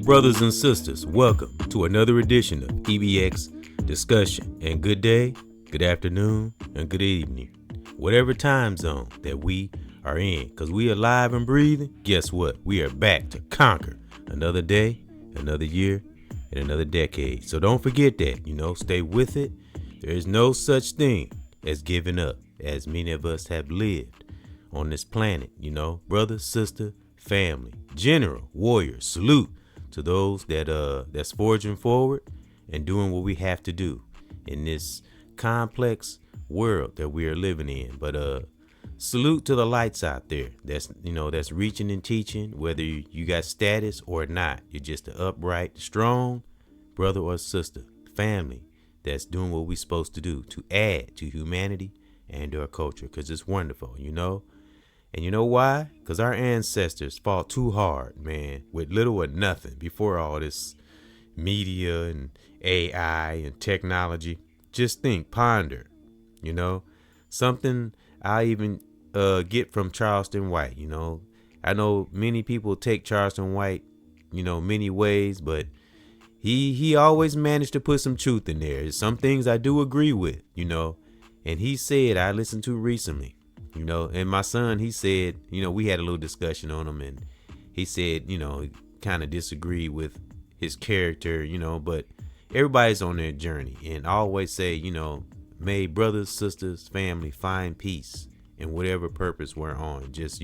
Brothers and sisters, welcome to another edition of EBX Discussion. And good day, good afternoon, and good evening. Whatever time zone that we are in, because we are alive and breathing, guess what? We are back to conquer another day, another year, and another decade. So don't forget that, stay with it. There is no such thing as giving up, as many of us have lived on this planet, brother, sister, family, general, warrior, salute to those that's forging forward and doing what we have to do in this complex world that we are living in. But salute to the lights out there that's reaching and teaching, whether you got status or not. You're just an upright, strong brother or sister, family that's doing what we're supposed to do to add to humanity and our culture, because it's wonderful, And you know why? Because our ancestors fought too hard, man, with little or nothing before all this media and AI and technology. Just think, ponder, something I even get from Charleston White. I know many people take Charleston White, many ways, but he always managed to put some truth in there. Some things I do agree with, and he said, I listened to recently, and my son, he said, we had a little discussion on him, and he said, he kind of disagreed with his character, but everybody's on their journey. And I always say, may brothers, sisters, family find peace in whatever purpose we're on. Just,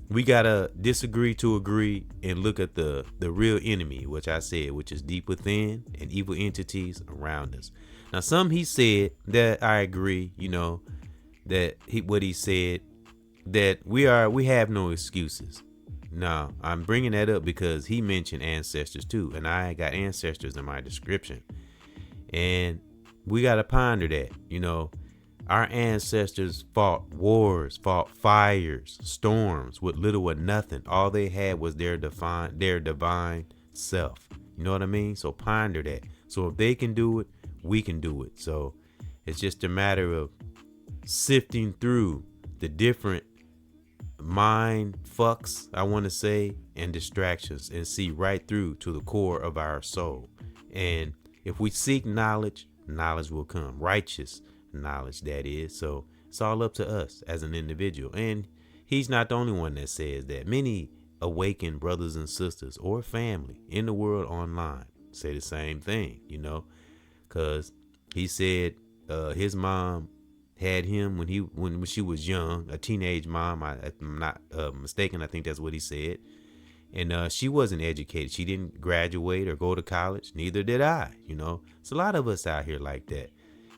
we gotta disagree to agree and look at the real enemy, which I said, which is deep within and evil entities around us. Now, he said that I agree, that what he said, that we have no excuses. No, I'm bringing that up because he mentioned ancestors too, and I got ancestors in my description, and we got to ponder that. Our ancestors fought wars, fought fires, storms with little or nothing. All they had was their divine self. You know what I mean? So ponder that. So if they can do it, we can do it. So it's just a matter of sifting through the different mind fucks, I want to say, and distractions, and see right through to the core of our soul. And if we seek knowledge, knowledge will come. Righteous knowledge, that is. So it's all up to us as an individual. And he's not the only one that says that. Many awakened brothers and sisters or family in the world online say the same thing, because he said his mom had him when she was young, a teenage mom. I'm not mistaken. I think that's what he said. And she wasn't educated. She didn't graduate or go to college. Neither did I. It's a lot of us out here like that.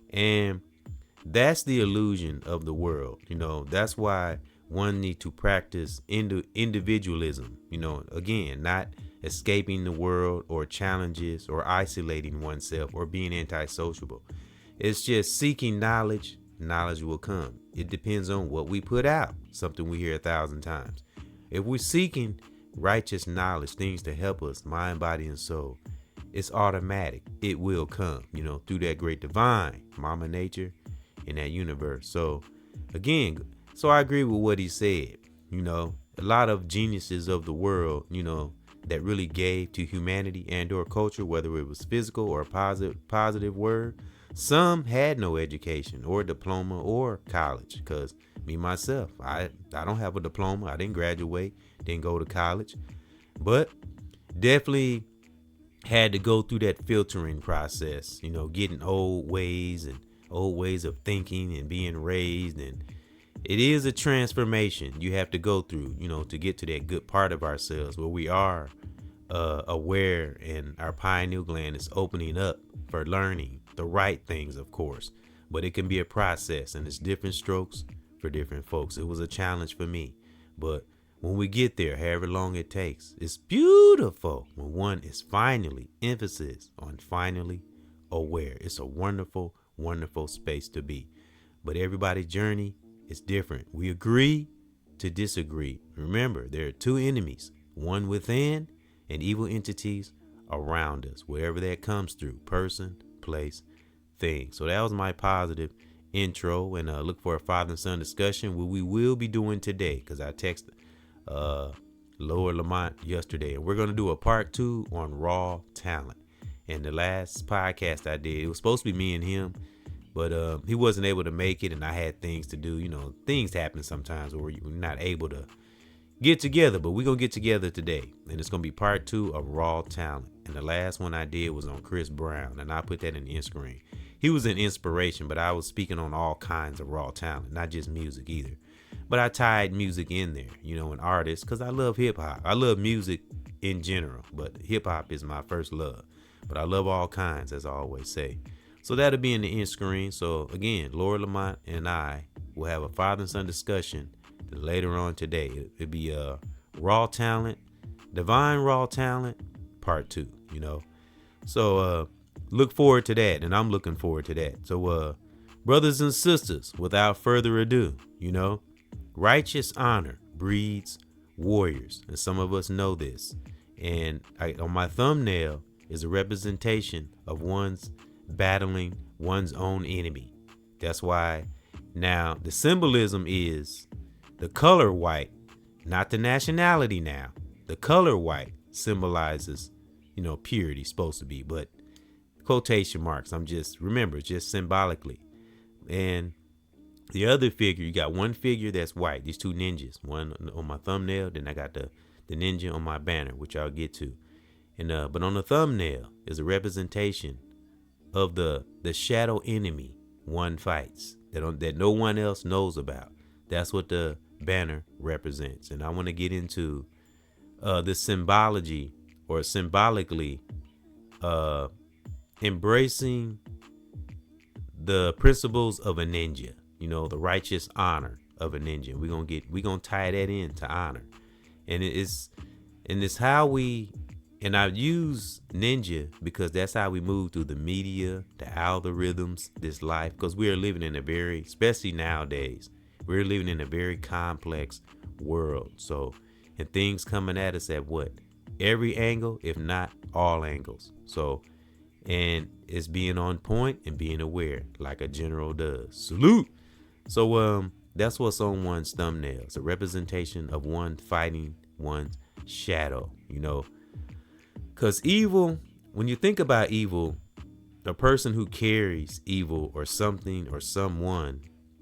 And that's the illusion of the world. That's why one need to practice individualism. Again, not escaping the world or challenges or isolating oneself or being antisocial. It's just seeking knowledge. Knowledge will come. It depends on what we put out. Something we hear 1,000 times. If we're seeking righteous knowledge, things to help us, mind, body, and soul, it's automatic. It will come, through that great divine, Mama Nature, in that universe. So again, I agree with what he said. A lot of geniuses of the world, that really gave to humanity and or culture, whether it was physical or positive word. Some had no education or diploma or college, because me myself, I don't have a diploma. I didn't graduate, didn't go to college, but definitely had to go through that filtering process, getting old ways of thinking and being raised. And it is a transformation you have to go through, to get to that good part of ourselves where we are aware and our pineal gland is opening up for learning the right things, of course. But it can be a process, and it's different strokes for different folks. It was a challenge for me. But when we get there, however long it takes, it's beautiful when one is finally, emphasis on finally, aware. It's a wonderful, wonderful space to be. But everybody's journey is different. We agree to disagree. Remember, there are two enemies, one within and evil entities around us, wherever that comes through, person, place, thing. So that was my positive intro, and look for a father and son discussion, what we will be doing today, because I texted Lower Lamont yesterday, and we're going to do a part 2 on raw talent. And the last podcast I did, it was supposed to be me and him, but he wasn't able to make it, and I had things to do. Things happen sometimes where you're not able to get together, but we're going to get together today, and it's going to be part 2 of raw talent. And the last one I did was on Chris Brown, and I put that in the end screen. He was an inspiration, but I was speaking on all kinds of raw talent, not just music either. But I tied music in there, and artists, because I love hip hop. I love music in general, but hip hop is my first love. But I love all kinds, as I always say. So that'll be in the end screen. So again, Laura Lamont and I will have a father and son discussion later on today. It'll be raw talent, divine raw talent, part 2, So look forward to that, and I'm looking forward to that. So brothers and sisters, without further ado, righteous honor breeds warriors, and some of us know this. And on my thumbnail is a representation of one's battling one's own enemy. That's why now the symbolism is the color white, not the nationality. Now the color white symbolizes purity, supposed to be, but quotation marks, remember, just symbolically. And the other figure, you got one figure that's white, these two ninjas, one on my thumbnail, then I got the ninja on my banner, which I'll get to. And but on the thumbnail is a representation of the shadow enemy one fights that no one else knows about. That's what the banner represents. And I want to get into the symbology, or symbolically embracing the principles of a ninja, the righteous honor of a ninja. We're gonna tie that into honor. And it's how and I use ninja because that's how we move through the media, the algorithms, this life, because we are living in especially nowadays, we're living in a very complex world. So, and things coming at us at every angle, if not all angles. So, and it's being on point and being aware like a general does. Salute. So that's what's on one's thumbnail. It's a representation of one fighting one's shadow, because evil, when you think about evil, the person who carries evil or something or someone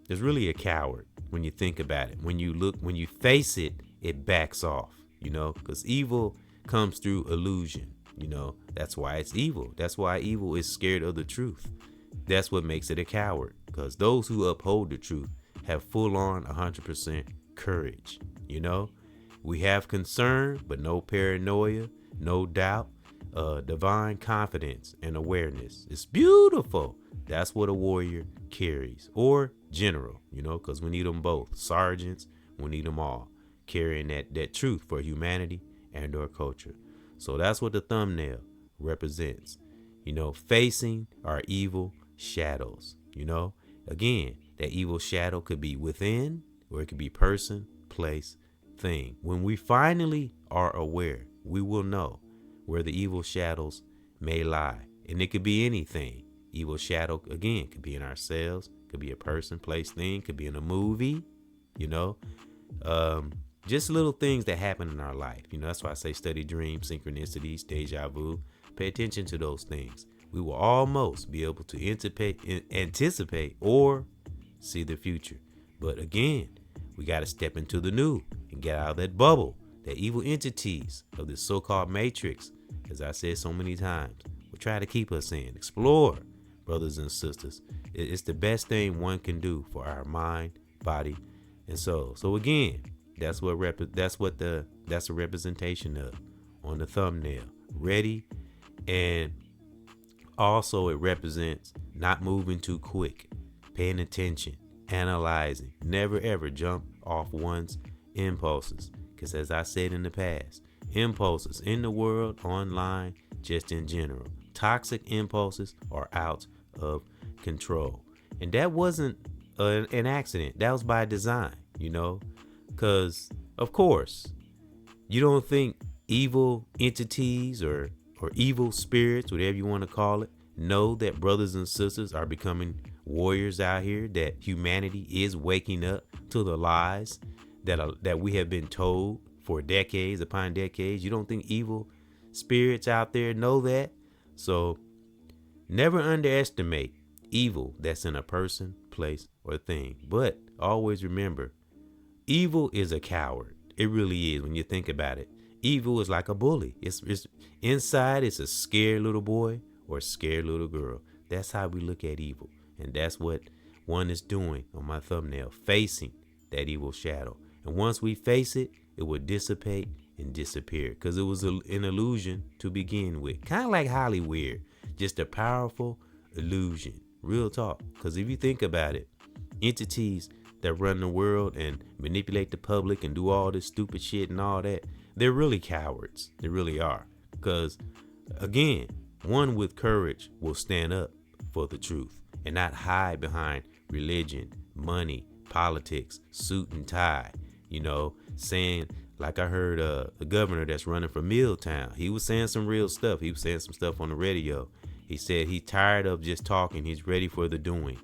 is really a coward. When you think about it, when you face it, it backs off, because evil comes through illusion. That's why it's evil. That's why evil is scared of the truth. That's what makes it a coward, because those who uphold the truth have full on 100% courage. We have concern, but no paranoia, no doubt, divine confidence and awareness. It's beautiful. That's what a warrior carries, or general, because we need them both. Sergeants, we need them all carrying that truth for humanity and our culture. So that's what the thumbnail represents, facing our evil shadows. Again, that evil shadow could be within, or it could be person, place, thing. When we finally are aware, we will know where the evil shadows may lie. And it could be anything. Evil shadow, again, could be in ourselves, could be a person, place, thing, could be in a movie, just little things that happen in our life. That's why I say study dreams, synchronicities, deja vu. Pay attention to those things. We will almost be able to anticipate or see the future. But again, we got to step into the new and get out of that bubble, that evil entities of this so-called matrix as I said so many times, will try to keep us in. Explore, brothers and sisters. It's the best thing one can do for our mind, body, and soul. So again, that's a representation of on the thumbnail. Ready, and also it represents not moving too quick, paying attention, analyzing, never ever jump off one's impulses. Because as I said in the past, impulses in the world, online, just in general, toxic impulses are out of control. And that wasn't an accident. That was by design, because of course you don't think evil entities or evil spirits, whatever you want to call it, know that brothers and sisters are becoming warriors out here, that humanity is waking up to the lies that we have been told for decades upon decades. You don't think evil spirits out there know that? So never underestimate evil that's in a person, place, or thing. But always remember, evil is a coward. It really is when you think about it. Evil is like a bully. It's inside, it's a scared little boy or a scared little girl. That's how we look at evil. And that's what one is doing on my thumbnail, facing that evil shadow. And once we face it, it will dissipate and disappear, because it was an illusion to begin with. Kind of like Hollywood, just a powerful illusion. Real talk. Because if you think about it, entities that run the world and manipulate the public and do all this stupid shit and all that, they're really cowards. They really are. Because again, one with courage will stand up for the truth and not hide behind religion, money, politics, suit and tie, saying, like I heard the governor that's running for Milltown, he was saying some real stuff. He was saying some stuff on the radio. He said he's tired of just talking. He's ready for the doing.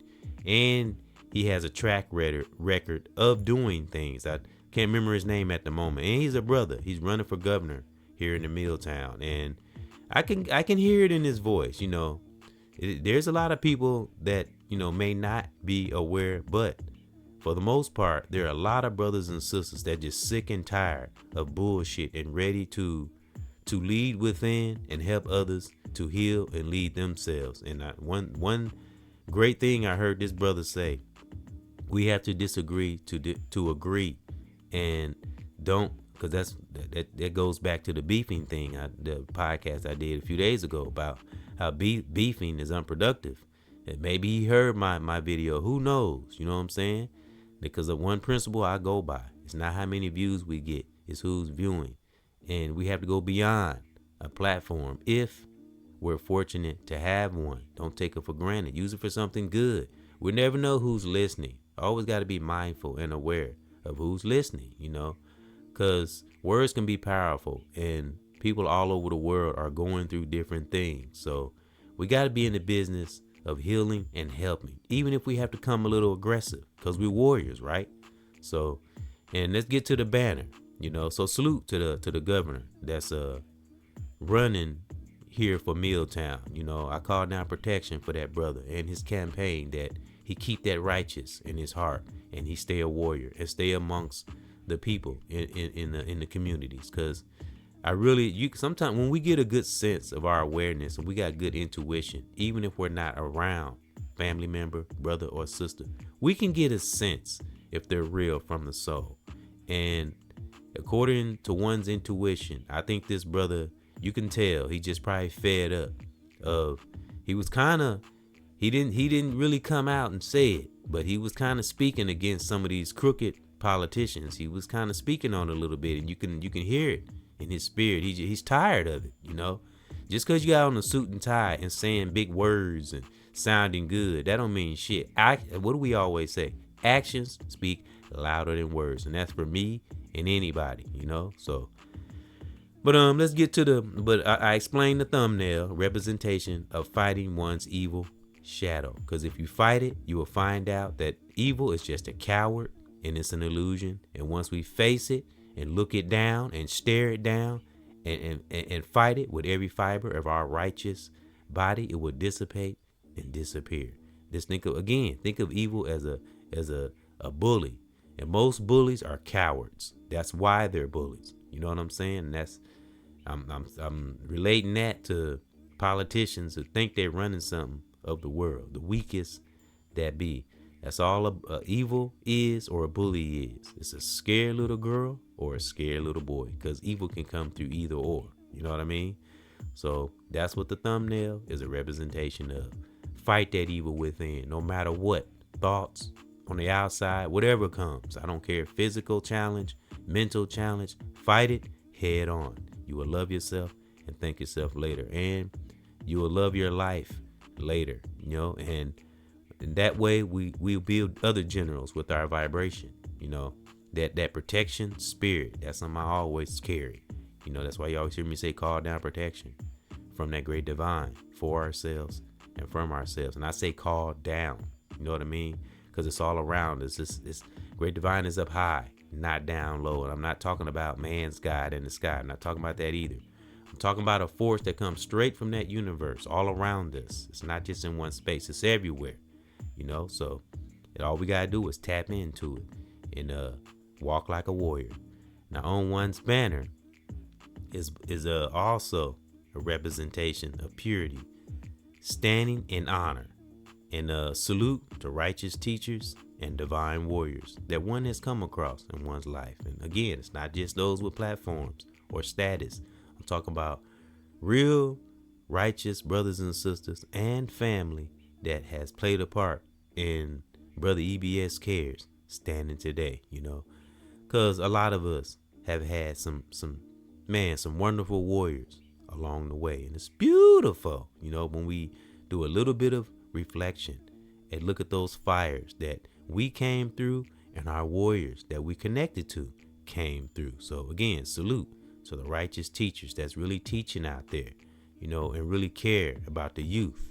And he has a track record of doing things. I can't remember his name at the moment. And he's a brother. He's running for governor here in the Milltown. And I can hear it in his voice. There's a lot of people that, may not be aware, but for the most part, there are a lot of brothers and sisters that just sick and tired of bullshit and ready to lead within and help others to heal and lead themselves. And one great thing I heard this brother say, we have to disagree to agree, and don't, because that goes back to the beefing thing, the podcast I did a few days ago about how beefing is unproductive. And maybe he heard my video. Who knows? You know what I'm saying? Because of one principle I go by. It's not how many views we get. It's who's viewing. And we have to go beyond a platform if we're fortunate to have one. Don't take it for granted. Use it for something good. We never know who's listening. Always got to be mindful and aware of who's listening, because words can be powerful and people all over the world are going through different things. So we got to be in the business of healing and helping, even if we have to come a little aggressive, because we're warriors, right? So, and let's get to the banner, so salute to the governor that's running here for Milltown. I call down protection for that brother and his campaign, that he keep that righteous in his heart and he stay a warrior and stay amongst the people in the communities. Because sometimes when we get a good sense of our awareness and we got good intuition, even if we're not around family member, brother or sister, we can get a sense if they're real from the soul. And according to one's intuition, I think this brother, you can tell he just probably fed up of, he didn't really come out and say it, but he was kind of speaking against some of these crooked politicians. He was kind of speaking on it a little bit, and you can hear it in his spirit. He's tired of it, Just because you got on a suit and tie and saying big words and sounding good, that don't mean shit. What do we always say? Actions speak louder than words, and that's for me and anybody, So, but let's get to I explained the thumbnail representation of fighting one's evil shadow, because if you fight it, you will find out that evil is just a coward and it's an illusion. And once we face it and look it down and stare it down and fight it with every fiber of our righteous body, it will dissipate and disappear. Just think of evil as a bully, and most bullies are cowards. That's why they're bullies. You know what I'm saying? And I'm relating that to politicians who think they're running something of the world, the weakest that be. That's all a evil is, or a bully is. It's a scared little girl or a scared little boy, because evil can come through either or. You know what I mean? So that's what the thumbnail is a representation of. Fight that evil within, no matter what. Thoughts on the outside, whatever comes. I don't care. Physical challenge, mental challenge. Fight it head on. You will love yourself and thank yourself later. And you will love your life later, and that way we'll build other generals with our vibration, that protection spirit. That's something I always carry. That's why you always hear me say call down protection from that great divine for ourselves and from ourselves. And I say call down, you know what I mean? Because it's all around us. This great divine is up high, not down low. And I'm not talking about man's God in the sky. I'm not talking about that either. I'm talking about a force that comes straight from that universe all around us. It's not just in one space. It's everywhere, so all we got to do is tap into it and walk like a warrior. Now, on one's banner is also a representation of purity, standing in honor, and a salute to righteous teachers and divine warriors that one has come across in one's life. And again, it's not just those with platforms or status. I'm talking about real righteous brothers and sisters and family that has played a part in Brother EBS Cares standing today, because a lot of us have had some wonderful warriors along the way. And it's beautiful, when we do a little bit of reflection and look at those fires that we came through and our warriors that we connected to came through. So again, salute to the righteous teachers that's really teaching out there, and really care about the youth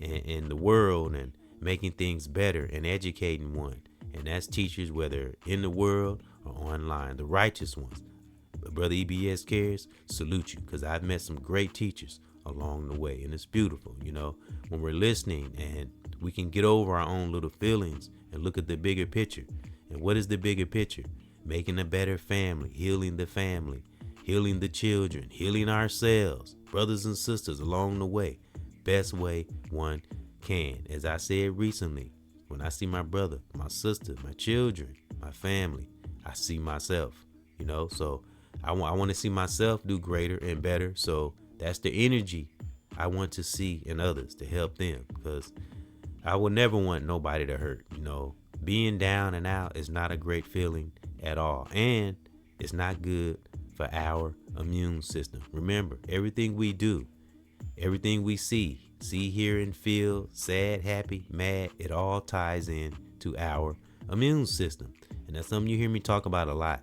and the world and making things better and educating one. And that's teachers, whether in the world or online, the righteous ones. Brother EBS Cares, salute you, because I've met some great teachers along the way. And it's beautiful, when we're listening and we can get over our own little feelings and look at the bigger picture. And what is the bigger picture? Making a better family, healing the children, healing ourselves, brothers and sisters along the way. Best way one can. As I said recently, when I see my brother, my sister, my children, my family, I see myself, so I want to see myself do greater and better. So that's the energy I want to see in others to help them, because I would never want nobody to hurt. Being down and out is not a great feeling at all. And it's not good for our immune system. Remember, everything we do, everything we see, hear, and feel, sad, happy, mad, it all ties in to our immune system. And that's something you hear me talk about a lot,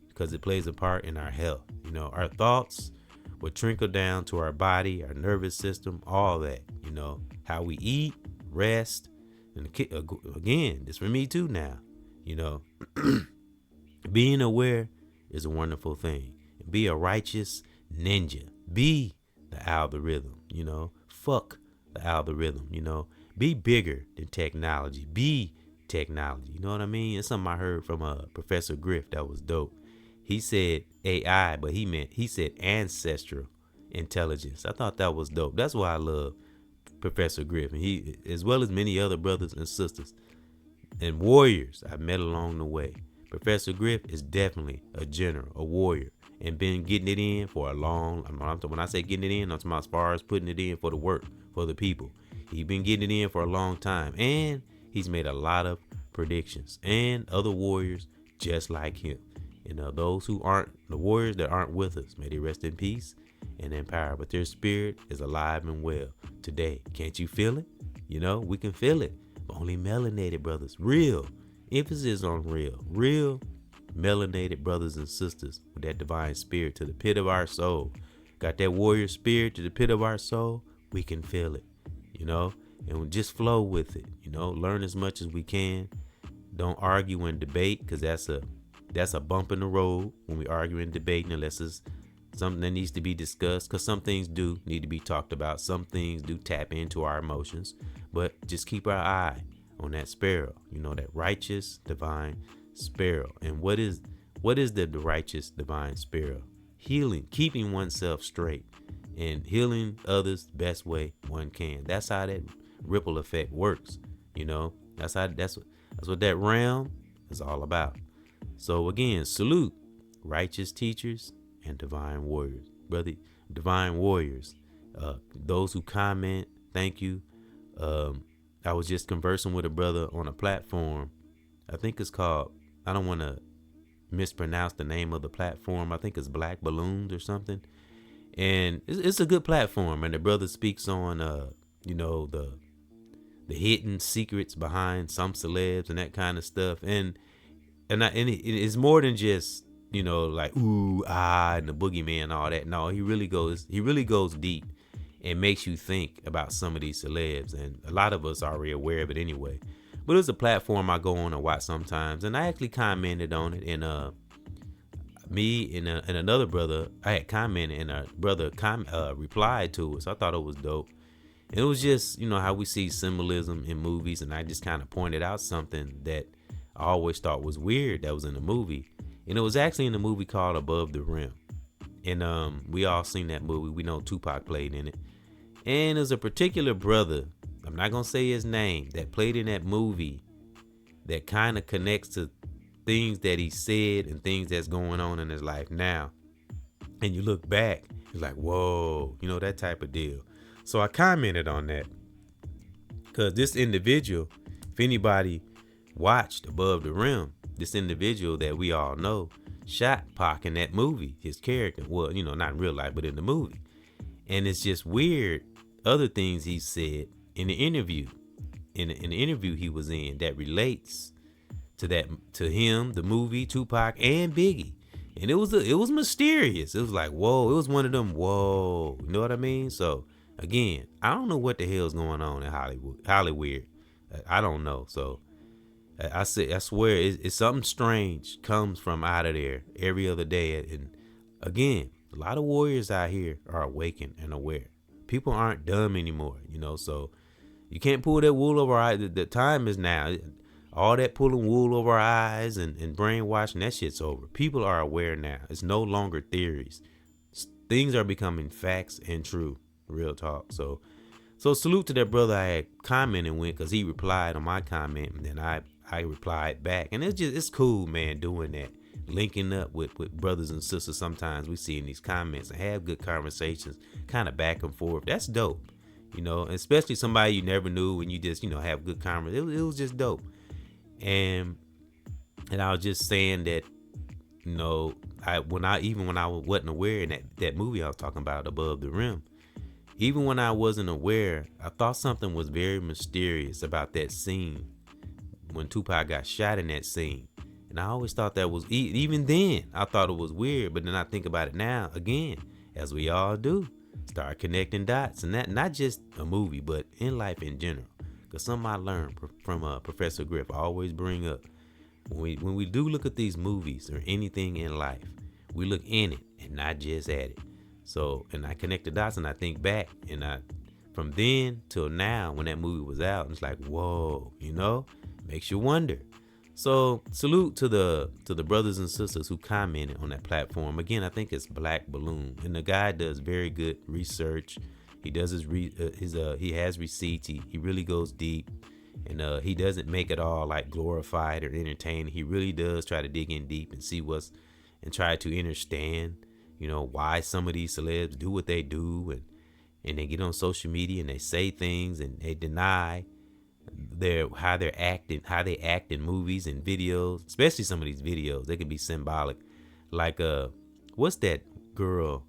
because it plays a part in our health. Our thoughts will trickle down to our body, our nervous system, all that. How we eat, rest, and again, this for me too now. Being aware is a wonderful thing. Be a righteous ninja. Be the algorithm. Fuck the algorithm. Be bigger than technology. Be technology. You know what I mean? It's something I heard from Professor Griff that was dope. He said AI, but he said ancestral intelligence. I thought that was dope. That's why I love Professor Griff, and he, as well as many other brothers and sisters and warriors I've met along the way. Professor Griff is definitely a general, a warrior, and been getting it in for a long. When I say getting it in, I'm talking about as far as putting it in for the work, for the people. He's been getting it in for a long time, and he's made a lot of predictions. And other warriors just like him. Those who aren't the warriors that aren't with us, may they rest in peace and in power. But their spirit is alive and well today. Can't you feel it? We can feel it. But only melanated brothers, real. Emphasis on real melanated brothers and sisters with that divine spirit to the pit of our soul. Got that warrior spirit to the pit of our soul. We can feel it, and we just flow with it, learn as much as we can. Don't argue and debate, because that's a bump in the road when we argue and debate, unless it's something that needs to be discussed, because some things do need to be talked about. Some things do tap into our emotions, but just keep our eye on that sparrow, that righteous divine sparrow. And what is the righteous divine sparrow? healing, keeping oneself straight, and healing others the best way one can. That's how that ripple effect works. That's what that realm is all about. So again, salute righteous teachers and divine warriors, brother. Divine warriors. Those who comment, thank you. I was just conversing with a brother on a platform. I think it's called, I don't want to mispronounce the name of the platform. I think it's Black Balloons or something. And it's a good platform. And the brother speaks on, the hidden secrets behind some celebs and that kind of stuff. And it's more than just, like, ooh, and the boogeyman and all that. No, he really goes deep and makes you think about some of these celebs. And a lot of us are already aware of it anyway. But it's a platform I go on and watch sometimes. And I actually commented on it. And me and another brother, I had commented, and a brother replied to it. So I thought it was dope. And it was just, how we see symbolism in movies. And I just kind of pointed out something that I always thought was weird that was in the movie. And it was actually in the movie called Above the Rim. And we all seen that movie. We know Tupac played in it. And there's a particular brother, I'm not going to say his name, that played in that movie that kind of connects to things that he said and things that's going on in his life now. And you look back, it's like, whoa, that type of deal. So I commented on that because this individual, if anybody watched Above the Rim, this individual that we all know shot Pac in that movie, his character. Well, not in real life, but in the movie. And it's just weird, other things he said in the interview, in the interview he was in that relates to him, the movie, Tupac, and Biggie. And it was mysterious. It was like, whoa, it was one of them, whoa, you know what I mean? So again, I don't know what the hell's going on in Hollywood. I don't know. So I swear it's something strange comes from out of there every other day. And again, a lot of warriors out here are awakened and aware. People aren't dumb anymore, so you can't pull that wool over our eyes. The time is now. All that pulling wool over our eyes and brainwashing, that shit's over. People are aware now. It's no longer theories. Things are becoming facts and true. Real talk. So salute to that brother I had commented with, because he replied on my comment, and then I replied back. And it's cool, man, doing that. Linking up with brothers and sisters sometimes we see in these comments and have good conversations, kind of back and forth. That's dope, especially somebody you never knew and you just, have good conversations. It was just dope. And I was just saying that, when I wasn't aware in that movie I was talking about, Above the Rim, even when I wasn't aware, I thought something was very mysterious about that scene when Tupac got shot in that scene. And I always thought that was, even then, I thought it was weird. But then I think about it now, again, as we all do, start connecting dots. And that not just a movie, but in life in general. Because something I learned from Professor Griff, I always bring up, when we do look at these movies or anything in life, we look in it and not just at it. So, and I connect the dots and I think back. And from then till now, when that movie was out, it's like, whoa, makes you wonder. So salute to the brothers and sisters who commented on that platform. Again, I think it's Black Balloon, and the guy does very good research. He does he has receipts. He really goes deep, and he doesn't make it all like glorified or entertaining. He really does try to dig in deep and see and try to understand, why some of these celebs do what they do, and they get on social media and they say things and they deny how they act in movies and videos, especially some of these videos. They can be symbolic. Like what's that girl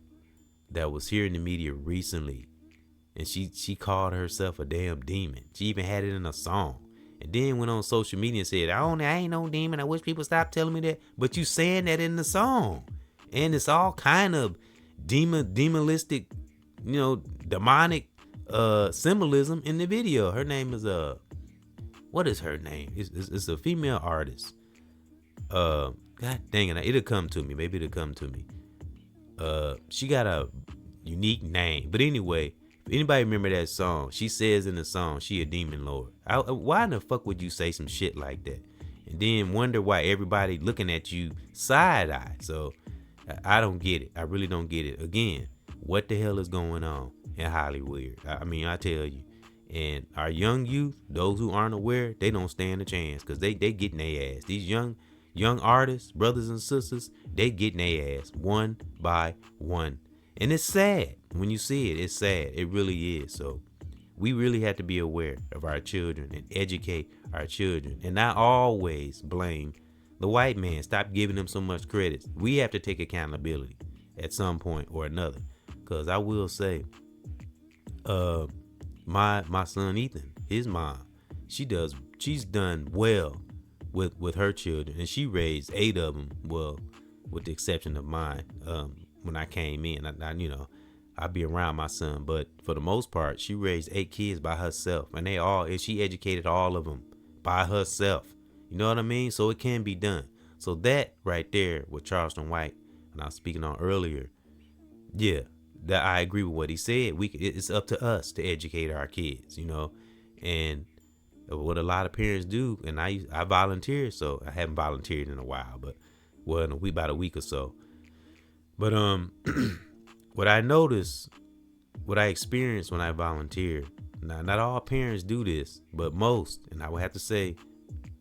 that was here in the media recently, and she called herself a damn demon. She even had it in a song, and then went on social media and said, I ain't no demon. I wish people stop telling me that. But you saying that in the song, and it's all kind of demonistic, demonic symbolism in the video. Her name is what is her name? It's a female artist. God dang it, it'll come to me. Maybe it'll come to me. She got a unique name. But anyway, if anybody remember that song, she says in the song, she a demon lord. Why in the fuck would you say some shit like that? And then wonder why everybody looking at you side eye. So I don't get it. I really don't get it. Again, what the hell is going on in Hollywood? I mean, I tell you. And our young youth, those who aren't aware, they don't stand a chance because they getting their ass. These young artists, brothers and sisters, they getting their ass one by one. And it's sad. When you see it, it's sad. It really is. So we really have to be aware of our children and educate our children and not always blame the white man. Stop giving them so much credit. We have to take accountability at some point or another. Because I will say, my son Ethan, his mom, she's done well with her children, and she raised 8 of them, well, with the exception of mine. When I came in, I be around my son, but for the most part, she raised 8 kids by herself, and she educated all of them by herself. You know what I mean? So it can be done. So that right there with Charleston White, and I was speaking on earlier, yeah, that I agree with what he said. It's up to us to educate our kids, and what a lot of parents do. And I volunteer, so I haven't volunteered in a while, but in about a week or so. But what I noticed, what I experienced when I volunteered. Now, not all parents do this, but most, and I would have to say,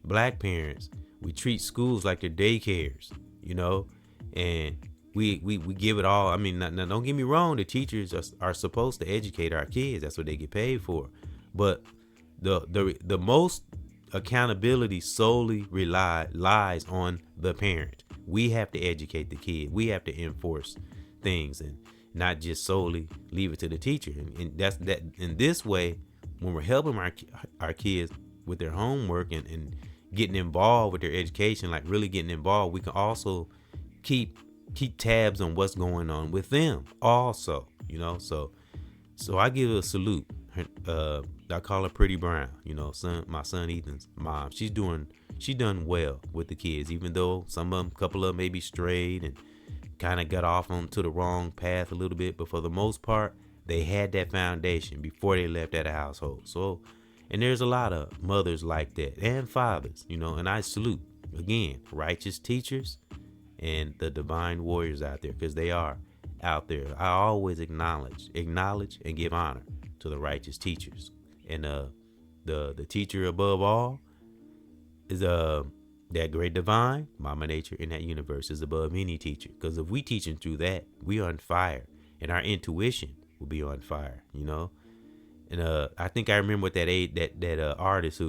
black parents, we treat schools like they're daycares, and we give it all. I mean, now, don't get me wrong, the teachers are supposed to educate our kids. That's what they get paid for. But the most accountability solely lies on the parent. We have to educate the kid. We have to enforce things and not just solely leave it to the teacher. And that's that. In this way, when we're helping our kids with their homework and getting involved with their education, like really getting involved, we can also keep tabs on what's going on with them also, so I give a salute. I call her Pretty Brown, my son Ethan's mom. She done well with the kids, even though couple of them maybe strayed and kind of got off onto the wrong path a little bit, but for the most part, they had that foundation before they left that household. So, and there's a lot of mothers like that and fathers, and I salute, again, righteous teachers and the divine warriors out there, because they are out there. I always acknowledge and give honor to the righteous teachers. And the teacher above all is that great divine, Mama Nature in that universe is above any teacher. Because if we teaching through that, we on fire, and our intuition will be on fire, And I think I remember what that artist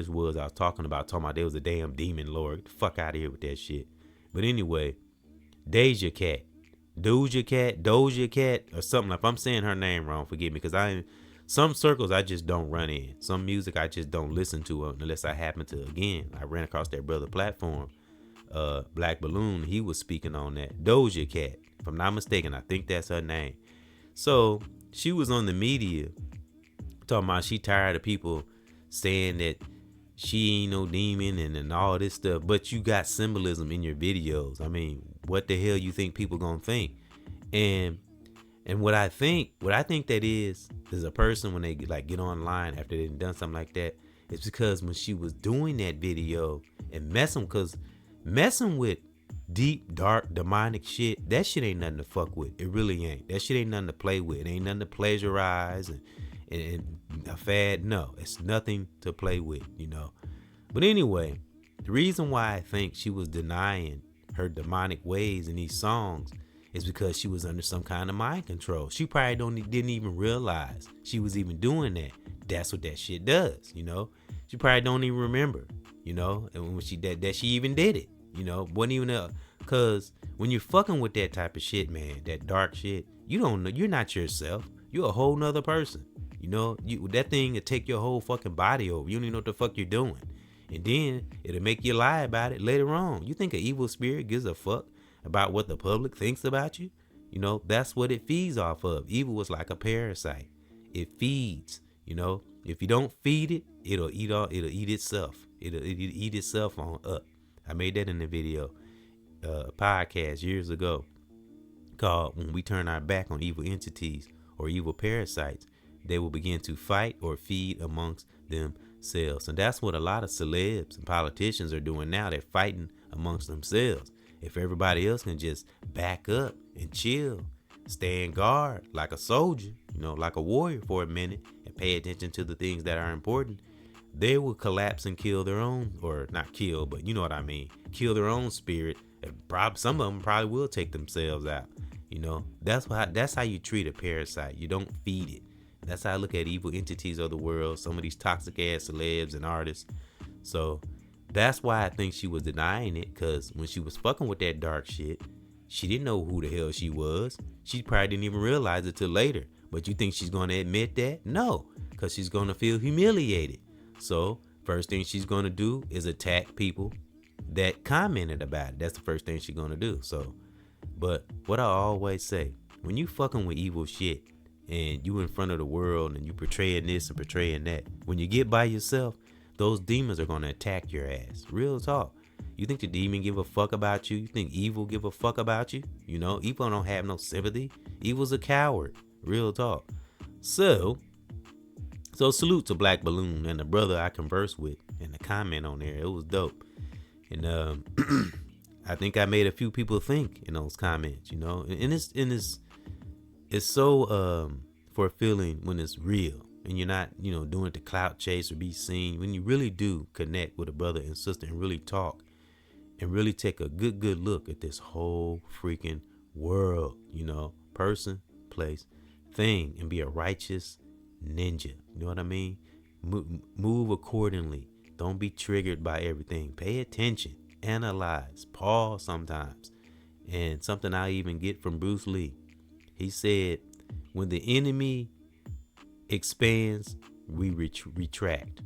was I was talking about there was a damn demon lord. Get the fuck out of here with that shit. But anyway, Doja Cat, or something. If I'm saying her name wrong, forgive me, because some circles I just don't run in. Some music I just don't listen to unless I happen to. Again, I ran across that brother platform, Black Balloon. He was speaking on that Doja Cat. If I'm not mistaken, I think that's her name. So she was on the media talking about she tired of people saying that she ain't no demon and all this stuff, but you got symbolism in your videos. I mean, what the hell you think people gonna think? And what I think that is a person when they get online after they've done something like that, it's because when she was doing that video and messing with deep, dark, demonic shit, that shit ain't nothing to fuck with. It really ain't. That shit ain't nothing to play with. It ain't nothing to pleasurize and a fad. No, it's nothing to play with, But anyway, the reason why I think she was denying her demonic ways in these songs is because she was under some kind of mind control. She probably didn't even realize she was even doing that. That's what that shit does, She probably don't even remember, and when that she even did it, wasn't even cause when you're fucking with that type of shit, man, that dark shit, you don't know, you're not yourself. You're a whole nother person. That thing will take your whole fucking body over. You don't even know what the fuck you're doing. And then it'll make you lie about it later on. You think an evil spirit gives a fuck about what the public thinks about you? That's what it feeds off of. Evil is like a parasite. It feeds, If you don't feed it, it'll eat itself. It'll eat itself on up. I made that in the video, podcast years ago called When We Turn Our Back on Evil Entities or Evil Parasites, They Will Begin to Fight or Feed Amongst Themselves. And that's what a lot of celebs and politicians are doing now. They're fighting amongst themselves. If everybody else can just back up and chill, stand guard like a soldier, like a warrior for a minute, and pay attention to the things that are important, they will collapse and kill their own, or not kill, but you know what I mean, kill their own spirit. And some of them probably will take themselves out. That's how you treat a parasite. You don't feed it. That's how I look at evil entities of the world, some of these toxic ass celebs and artists. So that's why I think she was denying it, because when she was fucking with that dark shit, she didn't know who the hell she was. She probably didn't even realize it till later. But you think she's going to admit that? No, because she's going to feel humiliated. So first thing she's going to do is attack people that commented about it. That's the first thing she's going to do. So, but what I always say, when you fucking with evil shit and you in front of the world and you portraying this and portraying that, when you get by yourself, those demons are going to attack your ass. Real talk. You think the demon give a fuck about you? You think evil give a fuck about you? Evil don't have no sympathy. Evil's a coward. Real talk. So salute to Black Balloon and the brother I conversed with and the comment on there. It was dope. And I think I made a few people think in those comments, and it's so fulfilling when it's real. And you're not, doing it to clout chase or be seen. When you really do connect with a brother and sister and really talk and really take a good look at this whole freaking world, person, place, thing, and be a righteous ninja. You know what I mean? Move accordingly. Don't be triggered by everything. Pay attention. Analyze. Pause sometimes. And something I even get from Bruce Lee. He said, when the enemy expands, we retract,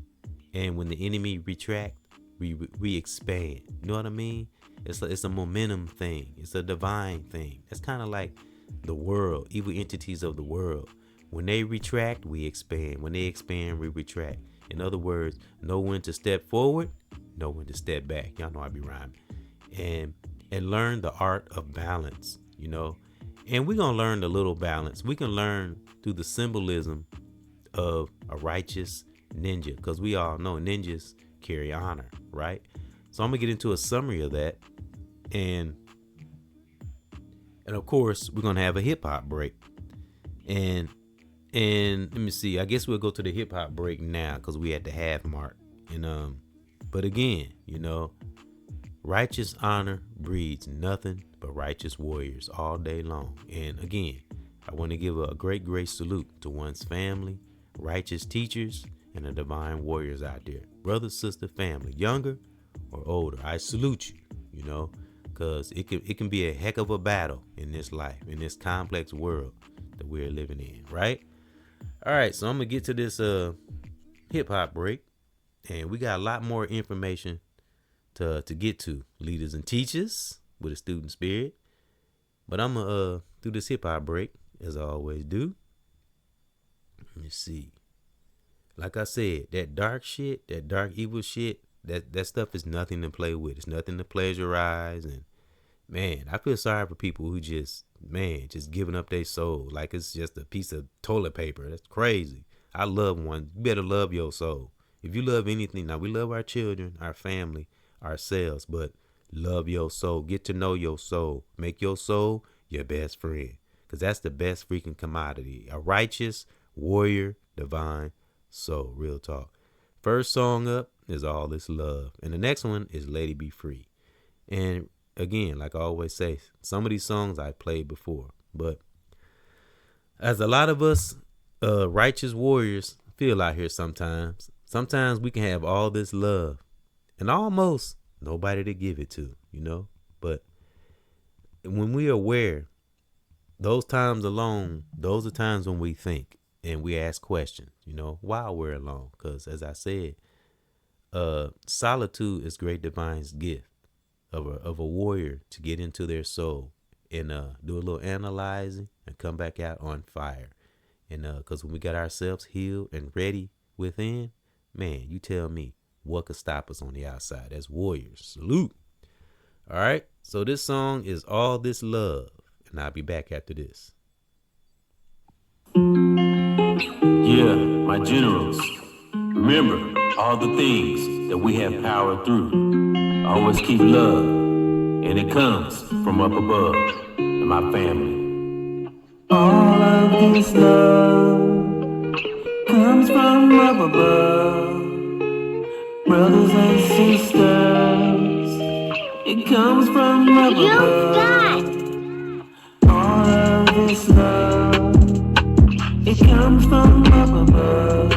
and when the enemy retract, we expand. You know what I mean? It's a momentum thing. It's a divine thing. It's kind of like the world, evil entities of the world. When they retract, we expand. When they expand, we retract. In other words, know when to step forward, know when to step back. Y'all know I be rhyming. And learn the art of balance. And we're gonna learn the little balance. We can learn through the symbolism of a righteous ninja, because we all know ninjas carry honor, right? So I'm gonna get into a summary of that, and of course we're gonna have a hip hop break, and let me see, I guess we'll go to the hip hop break now because we at the half mark. And but again, righteous honor breeds nothing but righteous warriors all day long. And again, I want to give a great salute to one's family, righteous teachers, and the divine warriors out there. Brother, sister, family, younger or older, I salute you, because it can be a heck of a battle in this life, in this complex world that we're living in, right? All right, so I'm going to get to this hip-hop break, and we got a lot more information to get to. Leaders and teachers with a student spirit. But I'm going to do this hip-hop break, as I always do. Let me see. Like I said, that dark shit, that dark evil shit, that stuff is nothing to play with. It's nothing to pleasurize. And man, I feel sorry for people who just giving up their soul like it's just a piece of toilet paper. That's crazy. I love one. You better love your soul. If you love anything, now we love our children, our family, ourselves, but love your soul. Get to know your soul. Make your soul your best friend, because that's the best freaking commodity. A righteous warrior, divine soul. Real talk. First song up is All This Love, and the next one is Lady Be Free. And again, like I always say, some of these songs I played before, but as a lot of us righteous warriors feel out here sometimes we can have all this love and almost nobody to give it to, but when we are aware, those times alone, those are times when we think and we ask questions, while we're alone. Because as I said, solitude is great divine's gift of a warrior to get into their soul and do a little analyzing and come back out on fire. And because when we got ourselves healed and ready within, man, you tell me what could stop us on the outside as warriors. Salute. All right. So this song is All This Love, and I'll be back after this. Yeah, my generals. Remember all the things that we have power through. Always keep love and it comes from up above, and my family. All of this love comes from up above, brothers and sisters. It comes from up above. All of this love, it comes from up above,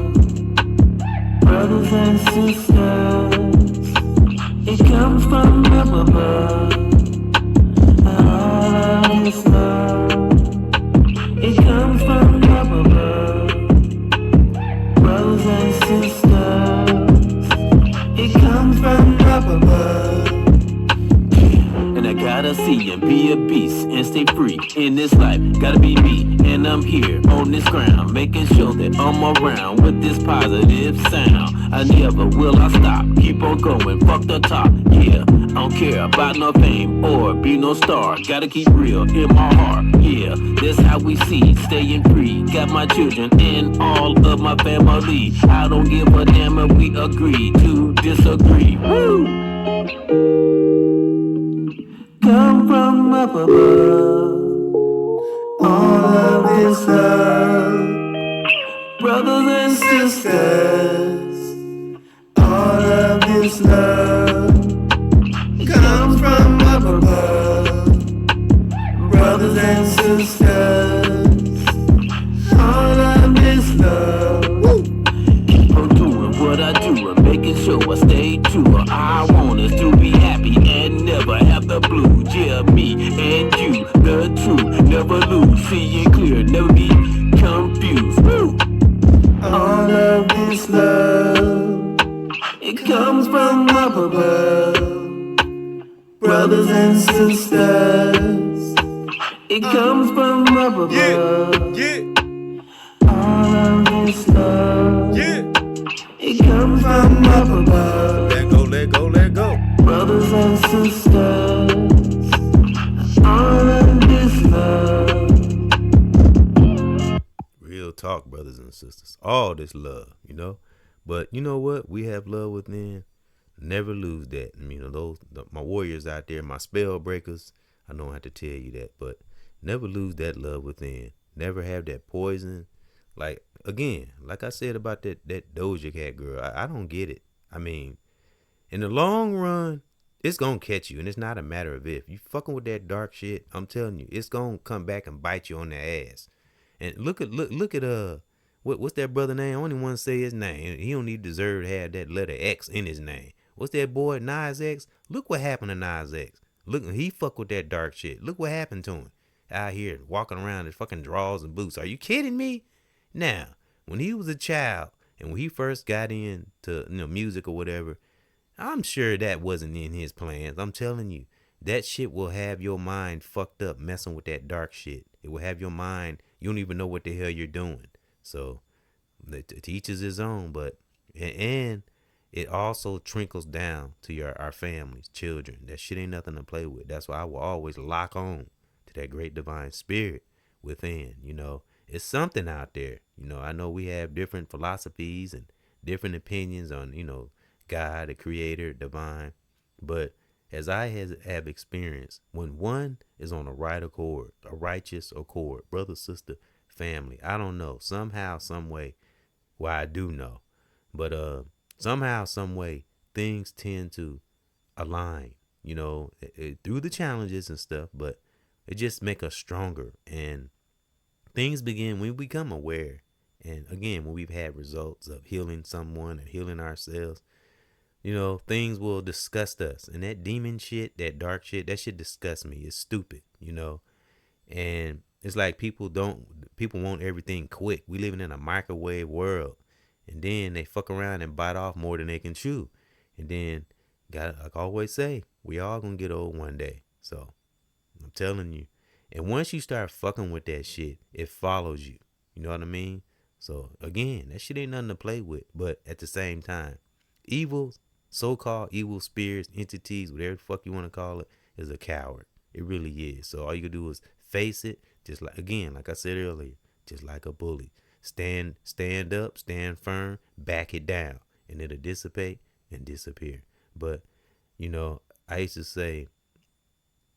brothers and sisters. It comes from up above. All of this love, it comes from up above, brothers and sisters. It comes from up above. And I gotta see and be a beast and stay free in this life. Gotta be me, and I'm here on this ground, making sure that I'm around with this positive sound. I never will I stop, keep on going, fuck the top, yeah. I don't care about no fame or be no star. Gotta keep real in my heart, yeah. That's how we see, staying free. Got my children and all of my family. I don't give a damn if we agree to disagree. Woo! Come from up above. All of this love, brothers and sisters. All of this love comes from up above, brothers and sisters. All of this love. Keep on doing what I do and making sure I stay true. I want us to be happy and never have the blues. Yeah, me and you, the truth, never lose. Seeing clear, never be confused. Woo! All of this love, it comes from up above, brothers and sisters. It comes from up above. Yeah. All of this love, it comes from up above. Let go. Brothers and sisters, all of this love. Real talk, brothers and sisters. All this love, you know. But you know what? We have love within. Never lose that. I mean, my warriors out there, my spell breakers. I don't have to tell you that, but never lose that love within. Never have that poison. Like again, like I said about that Doja Cat girl, I don't get it. I mean, in the long run, it's gonna catch you, and it's not a matter of if. You fucking with that dark shit, I'm telling you, it's gonna come back and bite you on the ass. And look at what's that brother name? I only want to say his name. He don't even deserve to have that letter X in his name. What's that boy, Nas X? Look what happened to Nas X. Look, he fuck with that dark shit. Look what happened to him. Out here walking around in fucking drawers and boots. Are you kidding me? Now, when he was a child and when he first got into music or whatever, I'm sure that wasn't in his plans. I'm telling you, that shit will have your mind fucked up messing with that dark shit. It will have your mind, you don't even know what the hell you're doing. So, to each is his own, but, and it also trickles down to our families, children. That shit ain't nothing to play with. That's why I will always lock on to that great divine spirit within, It's something out there. I know we have different philosophies and different opinions on, God, the creator, divine. But as I have experienced, when one is on a right accord, a righteous accord, brother, sister, family, I don't know, somehow, some way, well, I do know, but somehow, some way, things tend to align, through the challenges and stuff, but it just make us stronger. And things begin when we become aware. And again, when we've had results of healing someone and healing ourselves, things will disgust us. And that demon shit, that dark shit, that shit disgusts me. It's stupid, And it's like people want everything quick. We living in a microwave world. And then they fuck around and bite off more than they can chew. And then, like I always say, we all gonna get old one day. So, I'm telling you. And once you start fucking with that shit, it follows you. You know what I mean? So, again, that shit ain't nothing to play with. But at the same time, so-called evil spirits, entities, whatever the fuck you want to call it, is a coward. It really is. So all you can do is face it, just like I said earlier, just like a bully. Stand up, stand firm, back it down, and it'll dissipate and disappear. But, I used to say,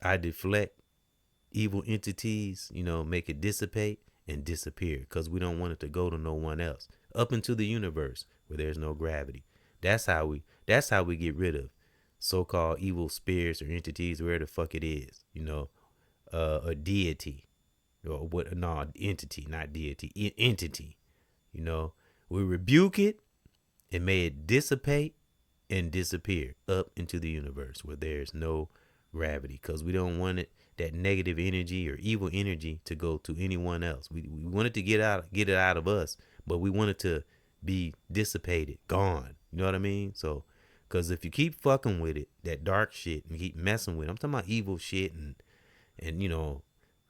I deflect evil entities, make it dissipate and disappear because we don't want it to go to no one else up into the universe where there's no gravity. That's how we get rid of so-called evil spirits or entities, where the fuck it is, a deity or what? No, entity, not deity, entity. We rebuke it and may it dissipate and disappear up into the universe where there's no gravity, because we don't want that negative energy or evil energy to go to anyone else. We want it to get it out of us, but we want it to be dissipated, gone. You know what I mean? So, because if you keep fucking with it, that dark shit, and keep messing with it, I'm talking about evil shit and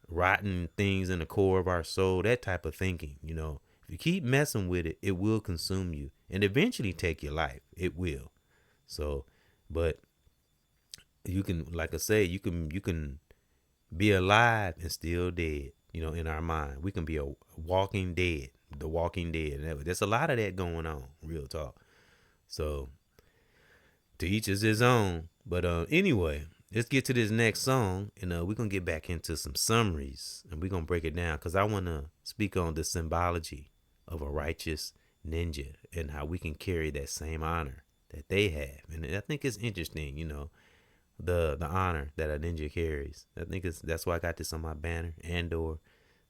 rotten things in the core of our soul, that type of thinking. If you keep messing with it, it will consume you and eventually take your life. It will. So, but you can, like I say, you can be alive and still dead. In our mind, we can be a walking dead, the Walking Dead. And there's a lot of that going on. Real talk. So, to each is his own. But anyway, let's get to this next song, and we're gonna get back into some summaries, and we're gonna break it down because I want to speak on the symbology of a righteous ninja and how we can carry that same honor that they have. And I think it's interesting, the honor that a ninja carries. I think that's why I got this on my banner and or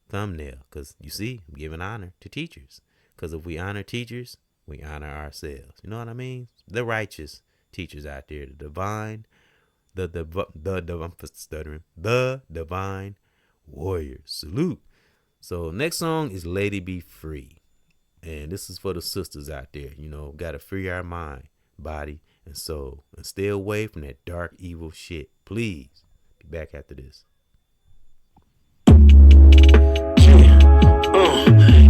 thumbnail, because you see, I'm giving honor to teachers, because if we honor teachers, we honor ourselves. You know what I mean? The righteous teachers out there, the divine, I'm stuttering, the divine warriors. Salute. So next song is Lady Be Free. And this is for the sisters out there, gotta free our mind, body, and soul, and stay away from that dark, evil shit. Please. Be back after this.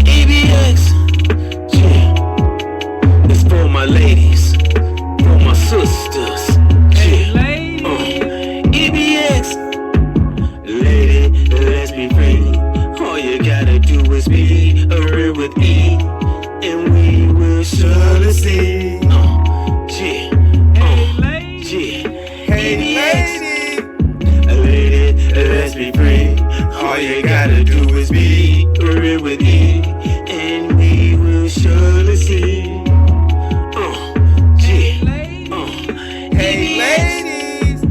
EBX, it's for my ladies, for my sisters. EBX, lady, let's be free. All you gotta do is be a real with E, and we will surely see. Let's be free. All you gotta do is be real with E, and we will surely see. Hey ladies,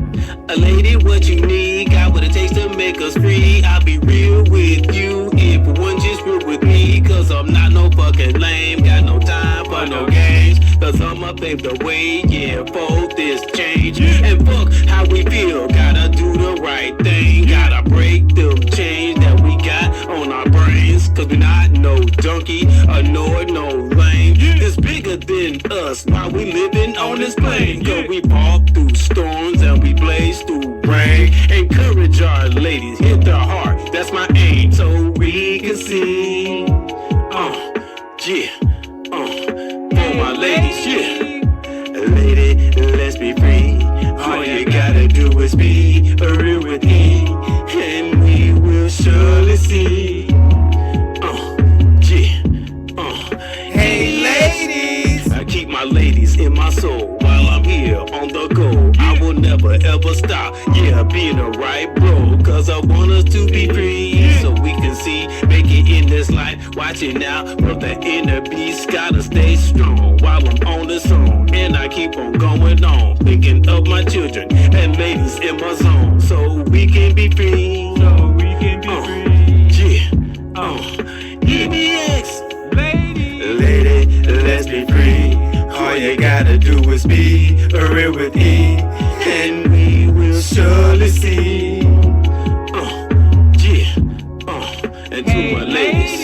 a lady, what you need? Got what it takes to make us free. I'll be real with you if one just real with me, cause I'm not no fucking lame. Got no time for no games, cause I'ma pave the way, yeah, for this change. And fuck how we feel, gotta do the right thing. Gotta break them chains that we got on our brains, cause we not no donkey or no lame. It's bigger than us while we living on this plane, cause we walk through storms and we blaze through rain. Encourage our ladies, hit their heart, that's my aim, so we can see. For my ladies, lady, let's be free. All you gotta do is be real with E, and we will surely see. Hey ladies, I keep my ladies in my soul while I'm here on the go. I will never ever stop, being a right bro, cause I want us to be free, so we can see, make it in this life. Watching out from the inner beast, gotta stay strong while I'm on the song, and I keep on going on, thinking of my children and ladies in my zone, so we can be free. EBX, lady, let's be free. All you gotta do is be real with E, and we will surely see. And to my lady.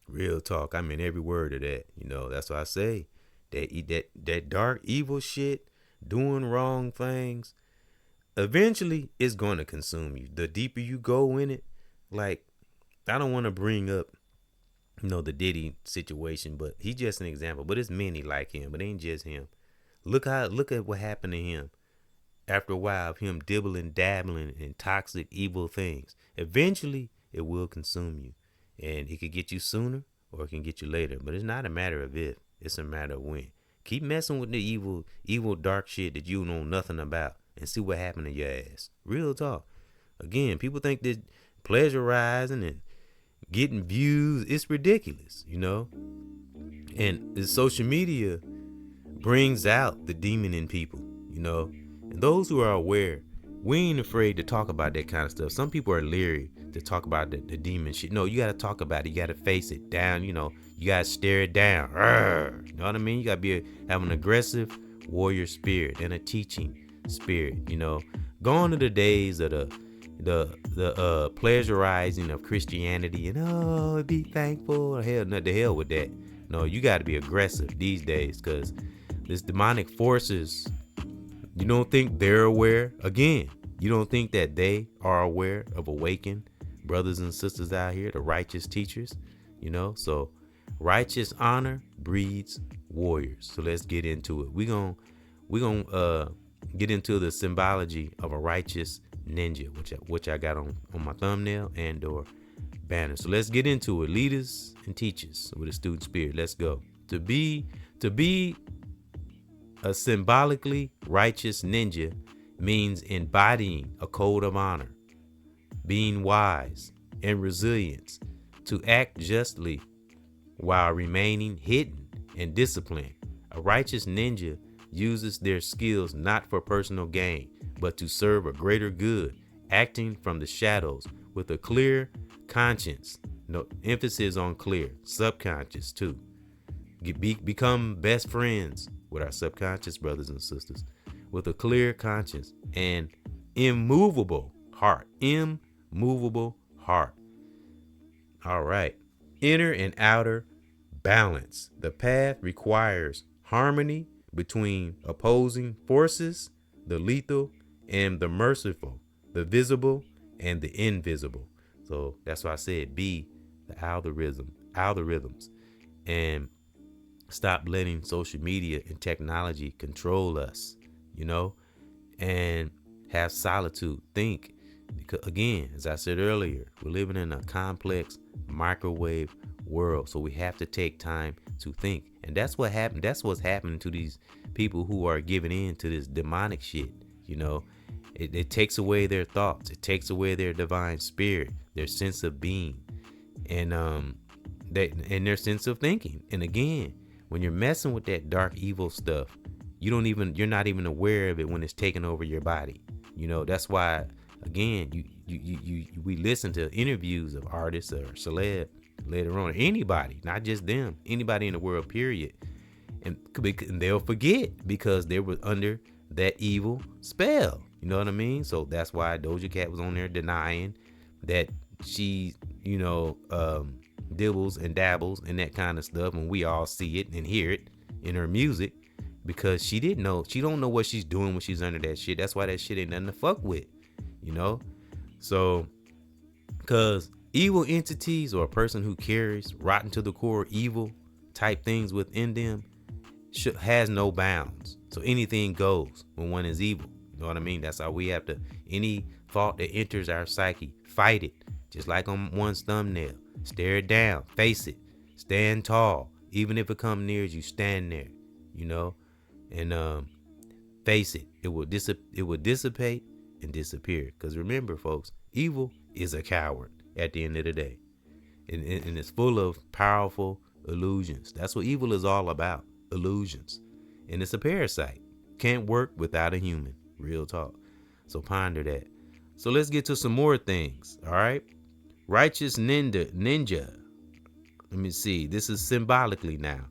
Real talk. I mean every word of that. That's why I say that dark, evil shit, doing wrong things, eventually it's going to consume you. The deeper you go in it, like, I don't want to bring up, the Diddy situation, but he's just an example. But it's many like him, but it ain't just him. Look at what happened to him. After a while of him dabbling in toxic, evil things, eventually it will consume you, and it could get you sooner or it can get you later. But it's not a matter of if, it's a matter of when. Keep messing with the evil dark shit that you know nothing about, and see what happened to your ass. Real talk. Again, people think that pleasurizing and getting views, it's ridiculous, And the social media brings out the demon in people, And those who are aware, we ain't afraid to talk about that kind of stuff. Some people are leery to talk about the demon shit. No, you got to talk about it. You got to face it down, You got to stare it down. You know what I mean? You got to have an aggressive warrior spirit and a teaching spirit, Gone are the days of the pleasurizing of Christianity and be thankful. Hell, not the hell with that. No, you got to be aggressive these days, because this demonic forces, you don't think they're aware? Again, you don't think that they are aware of awakened brothers and sisters out here, the righteous teachers, So righteous honor breeds warriors. So let's get into it. We're gonna get into the symbology of a righteous ninja, which I got on my thumbnail and or banner. So let's get into it. Leaders and teachers with a student spirit. Let's go. To be a symbolically righteous ninja means embodying a code of honor, being wise and resilient, to act justly while remaining hidden and disciplined. A righteous ninja uses their skills not for personal gain, but to serve a greater good, acting from the shadows with a clear conscience. No emphasis on clear, subconscious too. Become best friends with our subconscious brothers and sisters with a clear conscience and immovable heart. Immovable heart. All right. Inner and outer balance. The path requires harmony between opposing forces, the lethal and the merciful, the visible and the invisible. So that's why I said be the algorithms, and stop letting social media and technology control us, and have solitude. Think, because again, as I said earlier, we're living in a complex microwave world, so we have to take time to think. And that's what happened. That's what's happening to these people who are giving in to this demonic shit. It takes away their thoughts. It takes away their divine spirit, their sense of being, and their sense of thinking. And again, when you're messing with that dark evil stuff, you're not even aware of it when it's taking over your body. That's why, again, we listen to interviews of artists or celeb later on, anybody, not just them, anybody in the world, period. And they'll forget because they were under that evil spell. You know what I mean? So that's why Doja Cat was on there denying that she, dibbles and dabbles in that kind of stuff, and we all see it and hear it in her music, because she don't know what she's doing when she's under that shit. That's why that shit ain't nothing to fuck with, So, because evil entities, or a person who carries rotten to the core evil type things within them, has no bounds. So anything goes when one is evil. You know what I mean? That's how we have to, any thought that enters our psyche, fight it. Just like on one's thumbnail. Stare it down, face it, stand tall. Even if it comes near you, stand there, and face it. It will dissipate and disappear. Because remember, folks, evil is a coward at the end of the day. And it's full of powerful illusions. That's what evil is all about, illusions. And it's a parasite. Can't work without a human. Real talk. So ponder that. So let's get to some more things. All right. Righteous ninja. Let me see. This is symbolically now.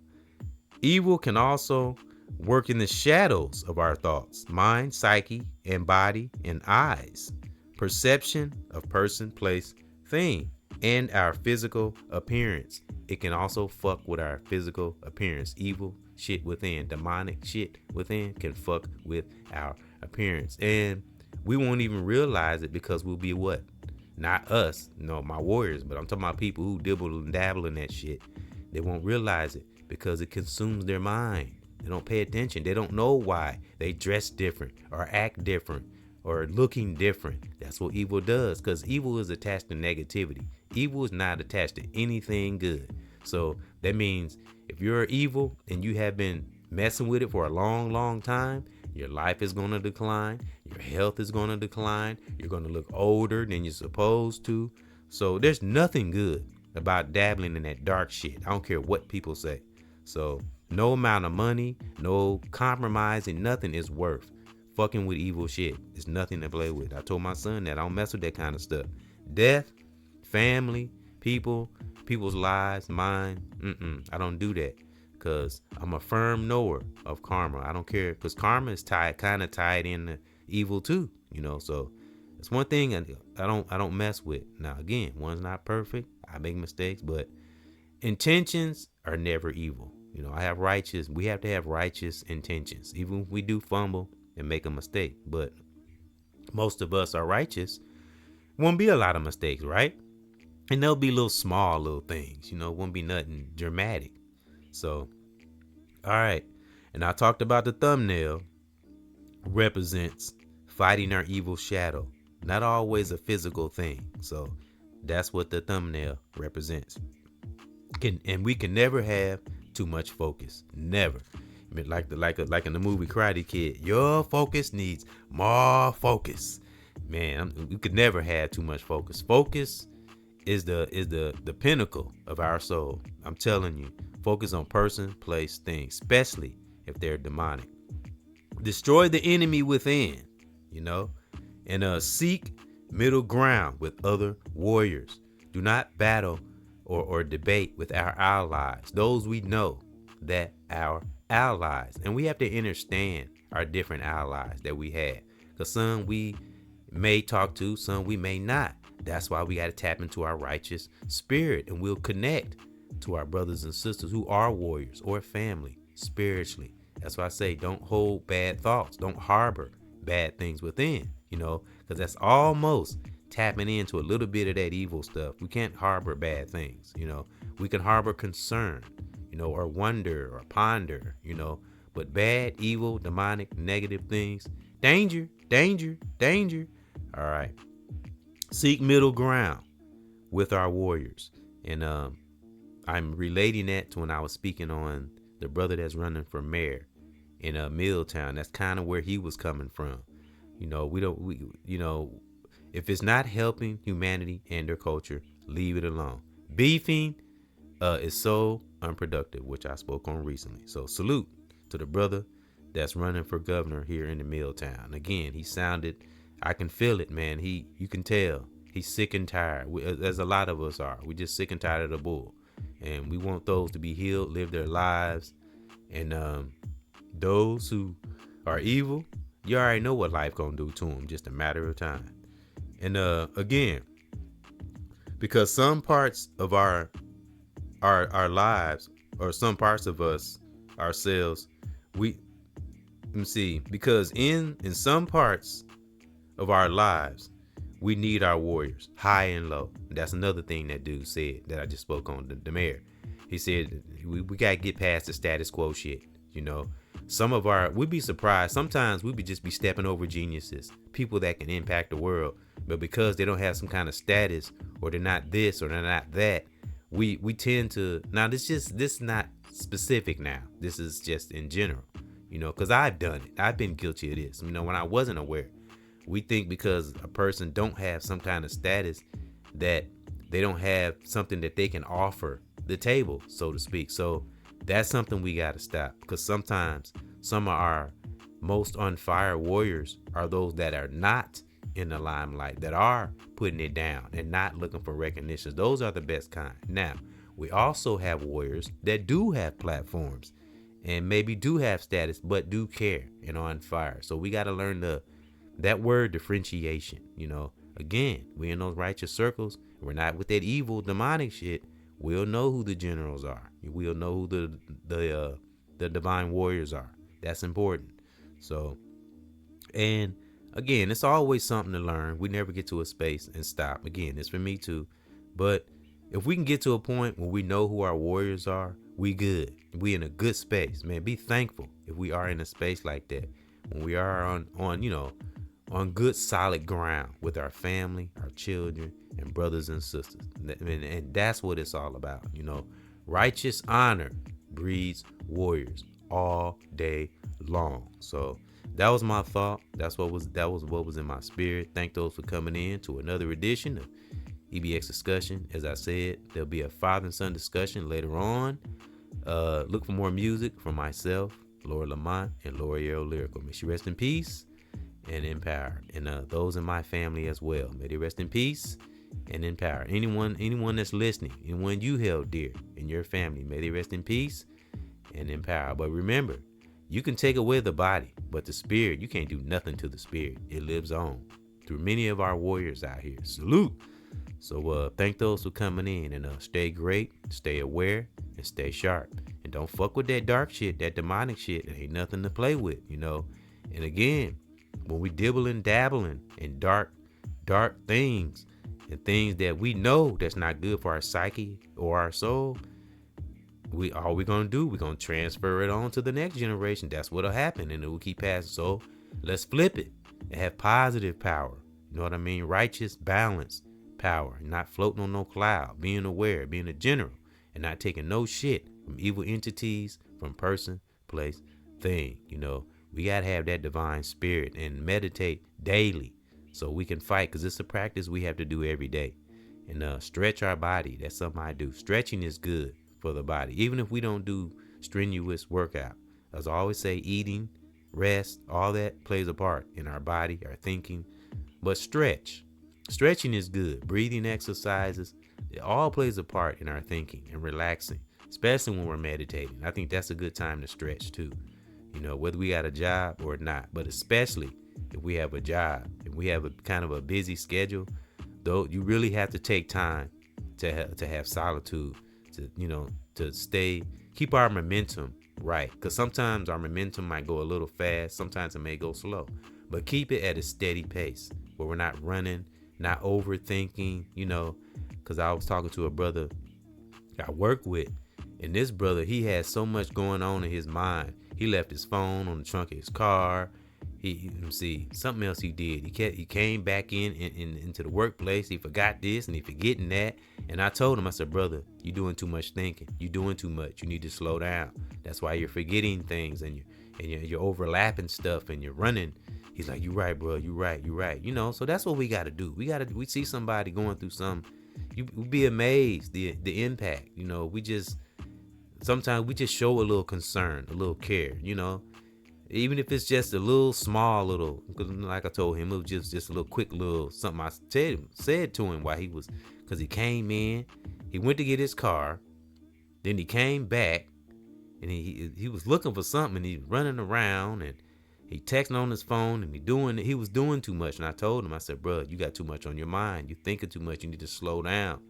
Evil can also work in the shadows of our thoughts, mind, psyche, and body, and eyes. Perception of person, place, thing, and our physical appearance. It can also fuck with our physical appearance. Evil shit within, demonic shit within can fuck with our appearance. And we won't even realize it, because we'll be what? Not us, my warriors, but I'm talking about people who dibble and dabble in that shit. They won't realize it because it consumes their mind. They don't pay attention. They don't know why they dress different or act different or looking different. That's what evil does, because evil is attached to negativity. Evil is not attached to anything good. So that means if you're evil and you have been messing with it for a long, long time, your life is going to decline. Your health is going to decline. You're going to look older than you're supposed to. So there's nothing good about dabbling in that dark shit. I don't care what people say. So no amount of money, no compromising, nothing is worth fucking with evil shit. It's nothing to play with. I told my son that I don't mess with that kind of stuff. Death, family, people's lives, mine. I don't do that, because I'm a firm knower of karma. I don't care, because karma is kind of tied into evil too, so it's one thing I don't mess with. Now again, one's not perfect. I make mistakes, but intentions are never evil. We have to have righteous intentions, even if we do fumble and make a mistake. But most of us are righteous. Won't be a lot of mistakes, right? And there'll be small little things, won't be nothing dramatic. So, all right. And I talked about the thumbnail represents fighting our evil shadow, not always a physical thing. So that's what the thumbnail represents. And we can never have too much focus. Never. I mean, like in the movie Karate Kid, your focus needs more focus. Man, we could never have too much focus. Focus is the pinnacle of our soul. I'm telling you, focus on person, place, things, especially if they're demonic. Destroy the enemy within, and seek middle ground with other warriors. Do not battle or debate with our allies, those we know that our allies, and we have to understand our different allies that we have, because some we may talk to, some we may not. That's why we got to tap into our righteous spirit, and we'll connect to our brothers and sisters who are warriors or family spiritually. That's why I say don't hold bad thoughts, don't harbor bad things within, because that's almost tapping into a little bit of that evil stuff. We can't harbor bad things, we can harbor concern, or wonder or ponder, but bad, evil, demonic, negative things, danger. All right. Seek middle ground with our warriors. And I'm relating that to when I was speaking on the brother that's running for mayor in Milltown. That's kind of where he was coming from. If it's not helping humanity and their culture, leave it alone. Beefing is so unproductive, which I spoke on recently. So salute to the brother that's running for governor here in the Milltown. Again, he sounded, I can feel it, man. You can tell he's sick and tired, as a lot of us are. We just sick and tired of the bull, and we want those to be healed, live their lives. And those who are evil, you already know what life gonna do to them, just a matter of time. And again, because some parts of our lives, or some parts of us ourselves, because in some parts of our lives, we need our warriors, high and low. That's another thing that dude said that I just spoke on, the mayor. He said we got to get past the status quo shit. We'd be surprised. Sometimes we'd just be stepping over geniuses, people that can impact the world. But because they don't have some kind of status, or they're not this or they're not that, we tend to, now this is not specific now. This is just in general, because I've done it. I've been guilty of this. When I wasn't aware, we think because a person don't have some kind of status that they don't have something that they can offer the table, so to speak. So that's something we got to stop, because sometimes some of our most on fire warriors are those that are not in the limelight, that are putting it down and not looking for recognition. Those are the best kind. Now, we also have warriors that do have platforms and maybe do have status, but do care and are on fire. So we got to learn that word differentiation. Again, we in those righteous circles. We're not with that evil demonic shit. We'll know who the generals are. We'll know who the divine warriors are. That's important. So, and again, it's always something to learn. We never get to a space and stop. Again, it's for me too. But if we can get to a point where we know who our warriors are, we good. We in a good space, man. Be thankful if we are in a space like that. When we are on good solid ground with our family, our children, and brothers and sisters. And that's what it's all about. Righteous honor breeds warriors. all day long. So that was my thought. That was what was in my spirit. Thank those for coming in to another edition of EBX discussion. As I said, there'll be a father and son discussion later on. Look for more music from myself, Laura Lamont, and L'Oreal Lyrical. May she rest in peace and in power. And those in my family as well. May they rest in peace and in power. Anyone that's listening, anyone you held dear in your family, may they rest in peace and in power. But remember, you can take away the body, but the spirit, you can't do nothing to the spirit. It lives on through many of our warriors out here. Salute. So thank those for coming in, and stay great, stay aware, and stay sharp. And don't fuck with that dark shit, that demonic shit. It ain't nothing to play with, you know. And again, when we dabbling in dark things and things that we know that's not good for our psyche or our soul, we're gonna do, we're gonna transfer it on to the next generation. That's what'll happen, and it will keep passing. So let's flip it and have positive power. You know what I mean? Righteous, balanced power, not floating on no cloud, being aware, being a general, and not taking no shit from evil entities, from person, place, thing. You know, we gotta have that divine spirit and meditate daily so we can fight, because it's a practice we have to do every day. And stretch our body. That's something I do. Stretching is good for the body, even if we don't do strenuous workout. As I always say, eating, rest, all that plays a part in our body, our thinking. But stretching is good. Breathing exercises, it all plays a part in our thinking and relaxing, especially when we're meditating. I think that's a good time to stretch too, you know, whether we got a job or not, but especially if we have a job and we have a kind of a busy schedule, though, you really have to take time to have solitude, to, you know, to keep our momentum right, because sometimes our momentum might go a little fast, sometimes it may go slow, but keep it at a steady pace where we're not running, not overthinking, you know. Because I was talking to a brother I work with, and this brother, he had so much going on in his mind. He left his phone on the trunk of his car. Let me see, something else he did. He came back into the workplace. He forgot this and he forgetting that. And I told him, I said, brother, you're doing too much thinking. You're doing too much. You need to slow down. That's why you're forgetting things, and you're overlapping stuff, and you're running. He's like, you're right, bro. You're right. You know, so that's what we got to do. We see somebody going through something, you be amazed the impact. You know, sometimes we just show a little concern, a little care, you know. Even if it's just a little small little, because like I told him, it was just a little quick little something I said to him while he was, because he came in, he went to get his car, then he came back, and he was looking for something, and he's running around, and he texting on his phone, and he was doing too much. And I told him, I said, bro, you got too much on your mind. You're thinking too much. You need to slow down.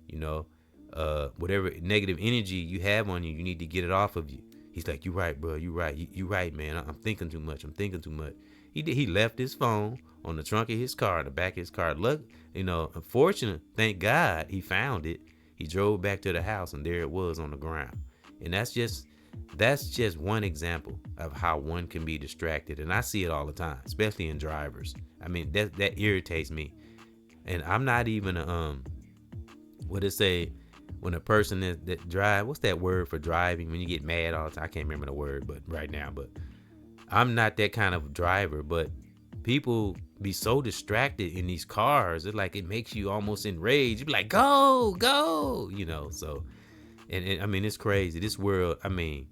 You know, whatever negative energy you have on you, you need to get it off of you. He's like, you right, bro. You right. You right, man. I'm thinking too much. He left his phone on the trunk of his car, the back of his car. Look, you know, unfortunately, thank God he found it. He drove back to the house, and there it was on the ground. And that's just one example of how one can be distracted. And I see it all the time, especially in drivers. I mean, that irritates me. And I'm not even what it say, when a person that drive, what's that word for driving when you get mad all the time? I can't remember the word, but right now, but I'm not that kind of driver. But people be so distracted in these cars, it's like it makes you almost enraged. You be like, go, you know. So, and I mean, it's crazy. This world, I mean,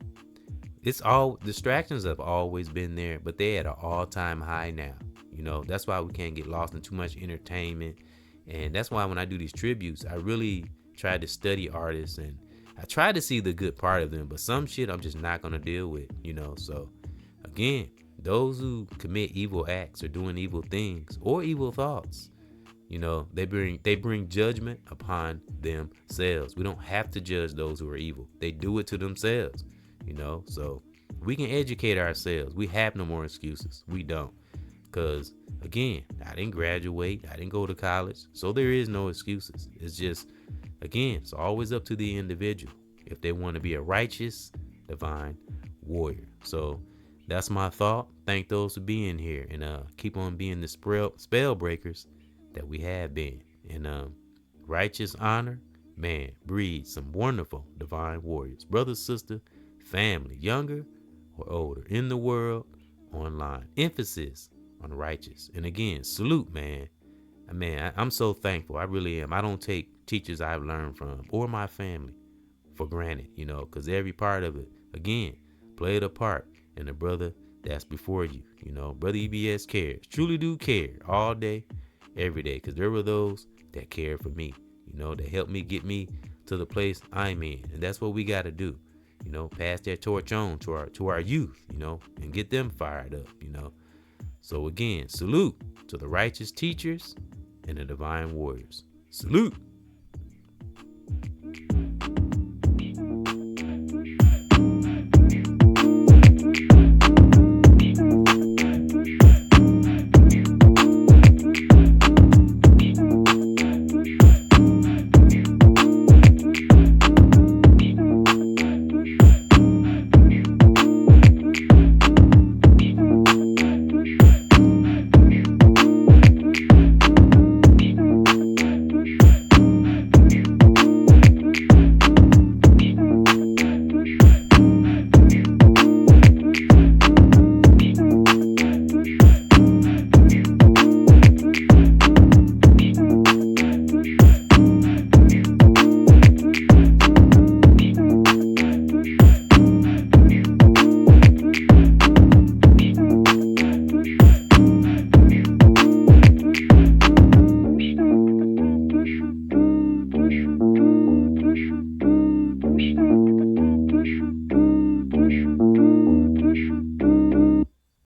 it's all, distractions have always been there, but they're at an all-time high now. You know, that's why we can't get lost in too much entertainment. And that's why when I do these tributes, I really try to study artists, and I try to see the good part of them, but some shit I'm just not gonna deal with, you know. So again, those who commit evil acts or doing evil things or evil thoughts, you know, they bring judgment upon themselves. We don't have to judge those who are evil. They do it to themselves, you know. So we can educate ourselves. We have no more excuses. We don't. Because again, I didn't graduate, I didn't go to college, so there is no excuses. It's just, again, it's always up to the individual if they want to be a righteous, divine warrior. So that's my thought. Thank those for being here, and keep on being the spell breakers that we have been. And righteous honor, man, breeds some wonderful divine warriors. Brother, sister, family, younger, or older, in the world, online. Emphasis on righteous. And again, salute, man. I'm so thankful. I really am. I don't take teachers I've learned from or my family for granted, because every part of it, again, played a part in the brother that's before you. Brother EBS cares, truly do care all day, every day, because there were those that cared for me, that helped me get me to the place I'm in. And that's what we got to do, pass that torch on to our youth, and get them fired up, So again, salute to the righteous teachers and the divine warriors. Salute.